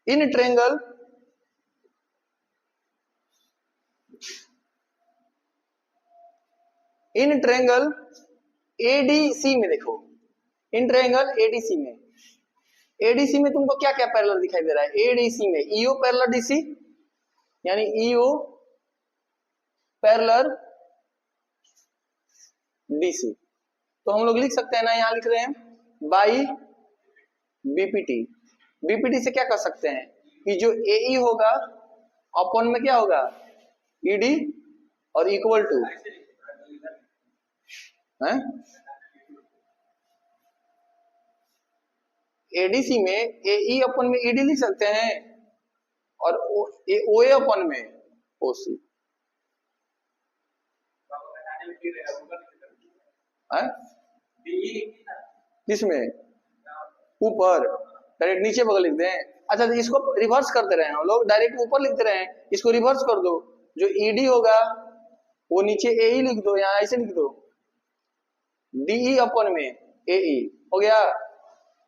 इन ट्रायंगल एडीसी में, देखो इन ट्रायंगल एडीसी में, एडीसी में तुमको क्या क्या पैरेलल दिखाई दे रहा है, एडीसी में ईओ पैरेलल डीसी, यानी ईओ पैरेलल डीसी। तो हम लोग लिख सकते हैं ना, यहां लिख रहे हैं बाई बीपीटी। बीपीटी से क्या कर सकते हैं कि जो एई होगा अपन में क्या होगा, ईडी, और इक्वल टू है एडीसी में एई अपन में ईडी लिख सकते हैं, और ओए अपन में ओसी है। किसमें, ऊपर, डायरेक्ट नीचे बगल लिख दें। अच्छा तो इसको रिवर्स करते रहे हम लोग, डायरेक्ट ऊपर लिखते रहे, इसको रिवर्स कर दो, जो ईडी होगा वो नीचे एई लिख दो, यहां ऐसे लिख दो डीई अपन में एई, हो गया।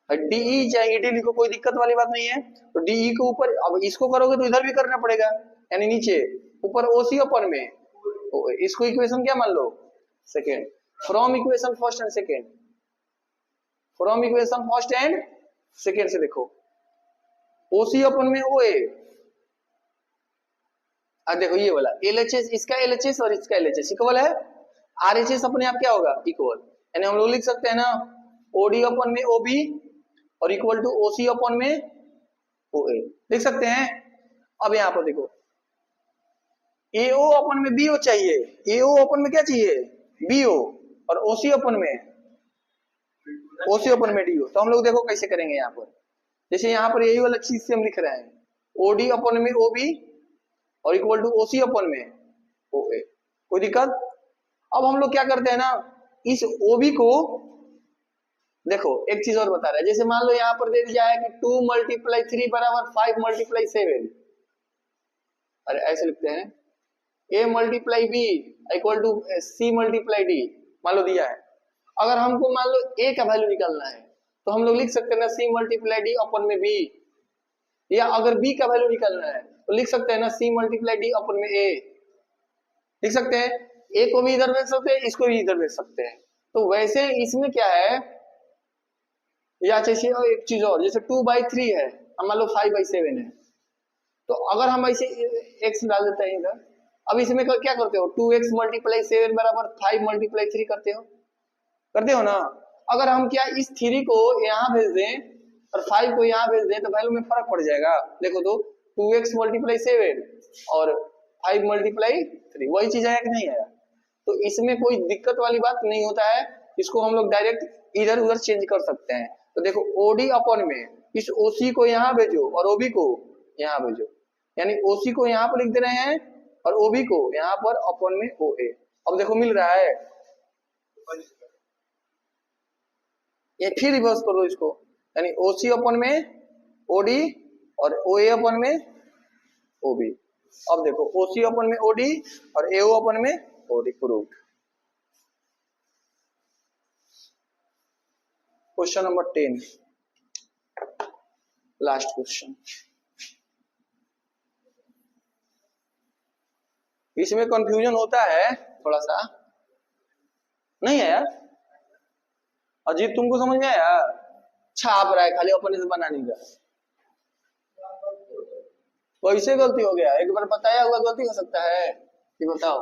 डीई चाहे ईडी लिखो, कोई दिक्कत वाली बात नहीं है। तो डीई के ऊपर, अब इसको करोगे तो इधर भी करना पड़ेगा, यानी नीचे, ऊपर ओसी अपन में, तो इसको इक्वेशन क्या मान लो, second. From equation first and second, from equation first and second से देखो, ओसी अपन में ओ ए, अब देखो ये वाला एलएचएस, इसका एलएचएस और इसका एलएचएस इक्वल है, आरएचएस अपने आप क्या होगा, इक्वल। यानी हम लोग लिख सकते हैं ना ओडी अपन में ओबी और इक्वल टू ओसी अपन में ओए, लिख सकते हैं। अब यहां पर देखो एओ अपन में बीओ चाहिए, एओ अपन में क्या चाहिए, बीओ, और ओसी अपन में डीओ। तो हम लोग देखो कैसे करेंगे यहाँ पर, जैसे यहाँ पर यही वाला चीज से हम लिख रहे हैं ओडी अपन में ओबी और इक्वल टू ओसी अपन में ओए, कोई दिक्कत। अब हम लोग क्या करते हैं ना, इस ओबी को देखो एक चीज और बता रहा है, जैसे मान लो यहाँ पर दे दिया है कि 2 × 3 बराबर 5 × 7, अरे ऐसे लिखते हैं a × b equal to c × d, मान लो दिया है। अगर हमको मान लो a का वैल्यू निकालना है तो हम लोग लिख सकते हैं ना c × d अपन में b, या अगर b का वैल्यू निकालना है तो लिख सकते हैं ना c × d अपन में a, लिख सकते हैं। a को भी इधर भेज सकते हैं, इसको भी इधर भेज सकते हैं। तो वैसे इसमें क्या है, या जैसे एक चीज और, जैसे 2/3 है, मान लो 5/7 है, तो अगर हम ऐसे x डाल देते हैं इधर, अब इसमें क्या करते हो, 2x × 7 बराबर 5 × 3 करते हो ना। अगर हम क्या इस 3 को यहाँ भेज दें और 5 को यहाँ भेज दें तो वैल्यू में फर्क पड़ जाएगा। देखो तो 2x × 7 और 5 × 3 वही चीज आया कि नहीं आया। तो इसमें कोई दिक्कत वाली बात नहीं होता है, इसको हम लोग डायरेक्ट इधर उधर चेंज कर सकते हैं। तो देखो ओडी अपन में इस ओसी को यहाँ भेजो और ओबी को यहाँ भेजो, यानी ओसी को यहाँ पर लिख दे रहे हैं और ओबी को यहाँ पर अपन में ओए। अब देखो मिल रहा है, ये फिर रिवर्स कर दो इसको, यानी ओसी अपन में ओडी और ओए अपन में ओबी। अब देखो ओसी अपन में ओडी और एओ अपन में OD, proved. Question number 10, last question. इसमें कंफ्यूजन होता है थोड़ा सा, नहीं है यार अजीब, तुमको समझ में आया, छाप रहा है खाली अपने से बनाने का, कैसे गलती हो गया, एक बार बताया हुआ गलती हो सकता है कि बताओ,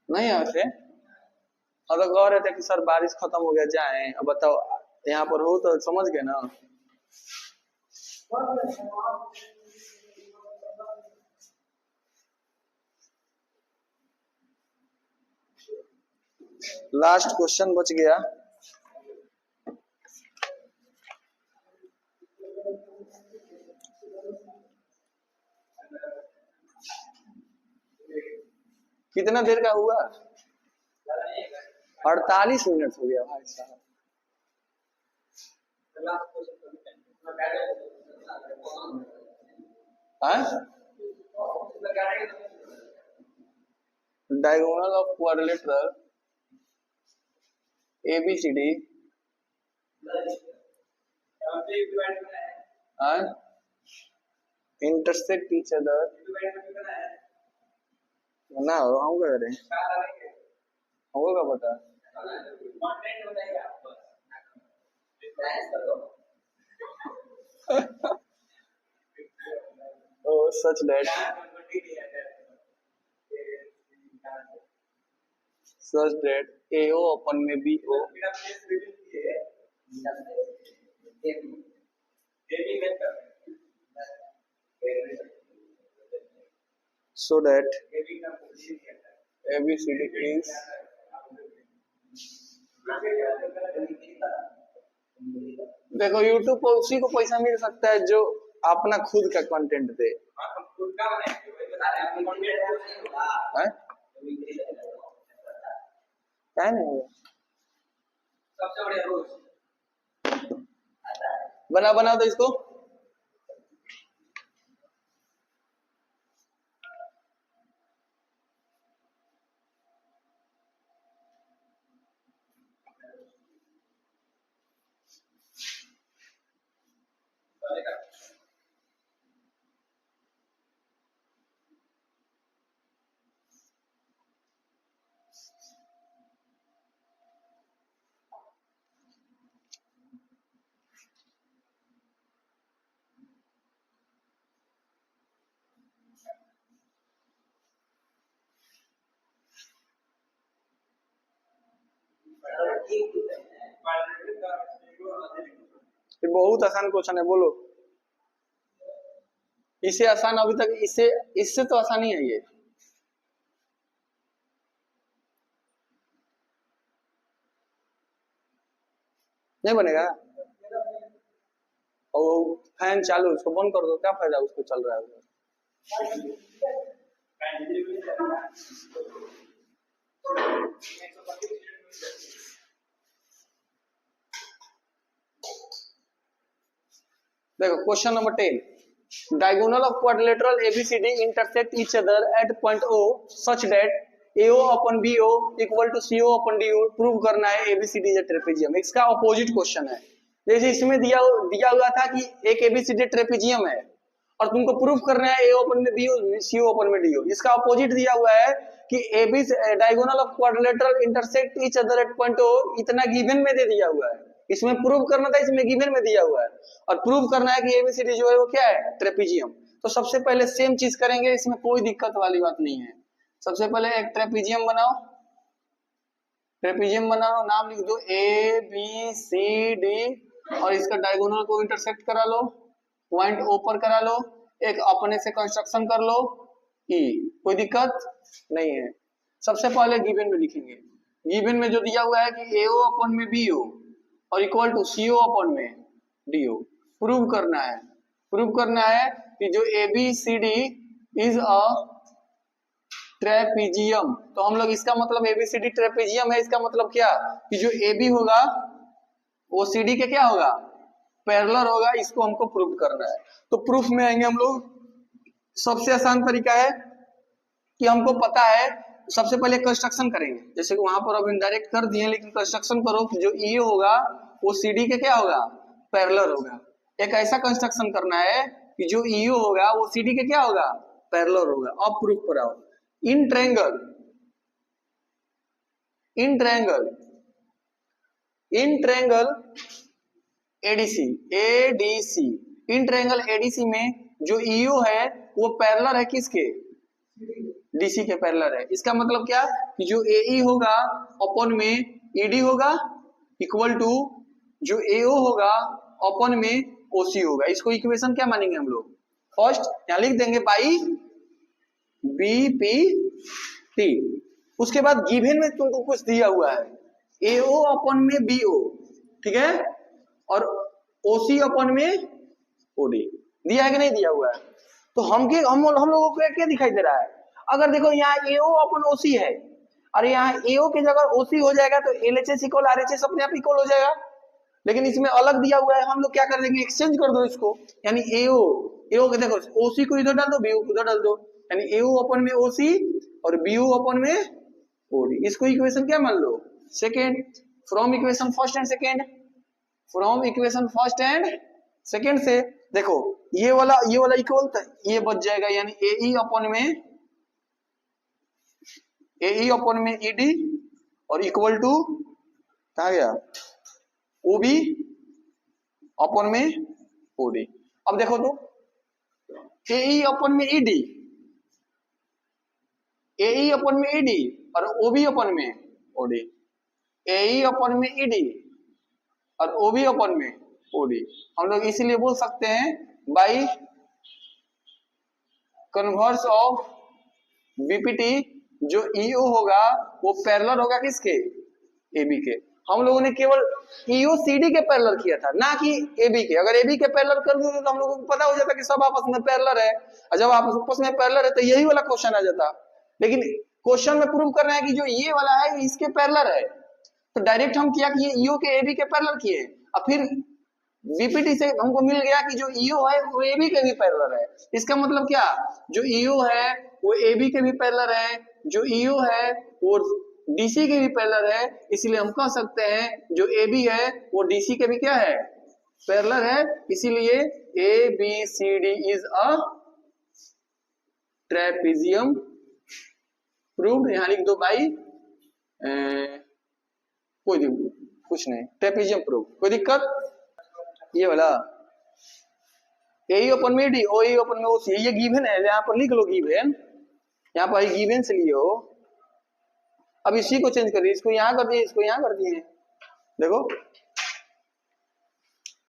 नहीं है वैसे। अगर कह रहे थे कि सर बारिश खत्म हो गया जाए, अब बताओ यहाँ पर हो तो समझ गए ना। लास्ट क्वेश्चन बच गया, कितना देर का हुआ? 48 मिनट हो गया भाई साहब। Diagonal of quadrilateral ABCD intersect each other ना हो, हम क्या करें, हमको क्या पता। Oh, such that AO upon में BO so that ABCD is देखो YouTube पर उसी को पैसा मिल सकता है जो अपना खुद का कंटेंट दे। है नहीं सबसे बढ़िया रोज बना दो इसको। ये बहुत आसान क्वेश्चन है, बोलो। इससे आसान अभी तक इससे तो आसान ही है ये। नहीं बनेगा? और फैन चालू, उसको बंद कर दो, क्या फायदा उसको चल रहा है। देखो question number 10, diagonal of quadrilateral ABCD intersect each other at point O such that AO upon BO equal to CO upon DO। Prove करना है ABCD इज अ ट्रेपेजियम। इसका अपोजिट क्वेश्चन है। जैसे इसमें दिया हुआ था कि एक ABCD ट्रेपेजियम है और तुमको प्रूव करना है AO अपॉन में BO CO अपॉन में DO। इसका अपोजिट दिया हुआ है कि diagonal of quadrilateral intersect each other at point O, इतना गिवन में दे दिया हुआ है। इसमें प्रूव करना था, इसमें गिवन में दिया हुआ है। और प्रूव करना है कि ABCD जो है वो क्या है, ट्रेपेजियम। तो सबसे पहले सेम चीज करेंगे, इसमें कोई दिक्कत वाली बात नहीं है। सबसे पहले एक ट्रेपेजियम बनाओ, नाम लिख दो ABCD और इसका डायगोनल को इंटरसेक्ट करा लो, पॉइंट O पर करा लो, एक अपने से कंस्ट्रक्शन कर लो E, कोई दिक्कत नहीं है। सबसे पहले गिवन में लिखेंगे। गिवन में जो दिया हुआ है कि AO अपॉन में BO और इक्वल टू CO अपॉन में DO। प्रूव करना है कि जो ABCD इज अ ट्रेपेजियम। तो हम लोग इसका मतलब ABCD ट्रेपेजियम है, इसका मतलब क्या कि जो AB होगा वो CD के क्या होगा, पैरेलल होगा। इसको हमको प्रूव करना है। तो प्रूफ में आएंगे हम लोग। सबसे आसान तरीका है कि हमको पता है, सबसे पहले कंस्ट्रक्शन करेंगे। जैसे कि वहां पर अब इनडायरेक्ट कर दिए, लेकिन कंस्ट्रक्शन करो कि जो E होगा वो CD के क्या होगा, पैरेलल होगा। एक ऐसा कंस्ट्रक्शन करना है कि जो EO होगा वो CD के क्या होगा, पैरेलल होगा। अब प्रूफ पर आओ। इन ट्रायंगल ADC में जो EO है वो पैरेलल है किसके, DC के पैरेलल है। इसका मतलब क्या कि जो AE होगा अपॉन में ED होगा इक्वल टू जो AO होगा अपॉन में OC होगा। इसको इक्वेशन क्या मानेंगे हम लोग, फर्स्ट यहां लिख देंगे बाई BPT। उसके बाद गिवन में तुमको कुछ दिया हुआ है AO अपॉन में BO, ठीक है, और OC अपॉन में OD दिया है कि नहीं दिया हुआ है। तो हम लोगों को क्या दिखाई दे रहा है, अगर देखो यहाँ AO अपन OC है और यहाँ AO की जगह OC हो जाएगा तो LHS इक्वल RHS अपने आप इक्वल हो जाएगा, लेकिन इसमें अलग दिया हुआ है, हम लोग क्या कर देंगे एक्सचेंज कर दो इसको, यानी AO के देखो OC को इधर डाल दो, BO को उधर डाल दो, यानी AO अपन में OC और BO अपन में OD। इसको इक्वेशन क्या मान लो second, from equation first and second, from equation first and second से देखो ये वाला इक्वल ये बच जाएगा, यानी AE अपन में ED और इक्वल टू कहा गया OB अपन में OD। अब देखो तो AE अपन में ED, AE अपन में ED और OB अपन में OD, AE अपन में ED और OB अपन में OD। हम लोग इसीलिए बोल सकते हैं बाई कन्वर्स ऑफ BPT जो EO होगा वो पैरेलल होगा किसके, AB के। हम लोगों ने केवल EOCD के पैरेलल किया था, ना कि AB के। अगर AB के पैरेलल कर देते तो हम लोगों को पता हो जाता कि सब आपस में पैरेलल है, और जब आपस में पैरेलल है तो यही वाला क्वेश्चन आ जाता। लेकिन क्वेश्चन में प्रूव कर रहे हैं कि जो ये वाला है इसके पैरेलल है, तो डायरेक्ट हम किया कि ये EO के AB के पैरेलल किए, और फिर BPT से हमको मिल गया कि जो EO है वो AB के भी पैरेलल है। इसका मतलब क्या, जो EO है वो AB के भी पैरेलल है, जो EO है वो DC के भी पैरेलल है, इसलिए हम कह सकते हैं जो AB है वो DC के भी क्या है, पैरेलल है। इसीलिए ABCD is a trapezium proved. यहां लिख दो भाई कोई कुछ नहीं, ट्रेपेजियम प्रूव, कोई दिक्कत। ये वाला AE अपन में ED, OE अपन में OC, ये गिवन है, यहाँ पर लिख लो गिवन, यहाँ पर गिवन से लियो। अब इसी को चेंज कर दिए, इसको यहाँ कर दिए, इसको यहाँ कर दिए। देखो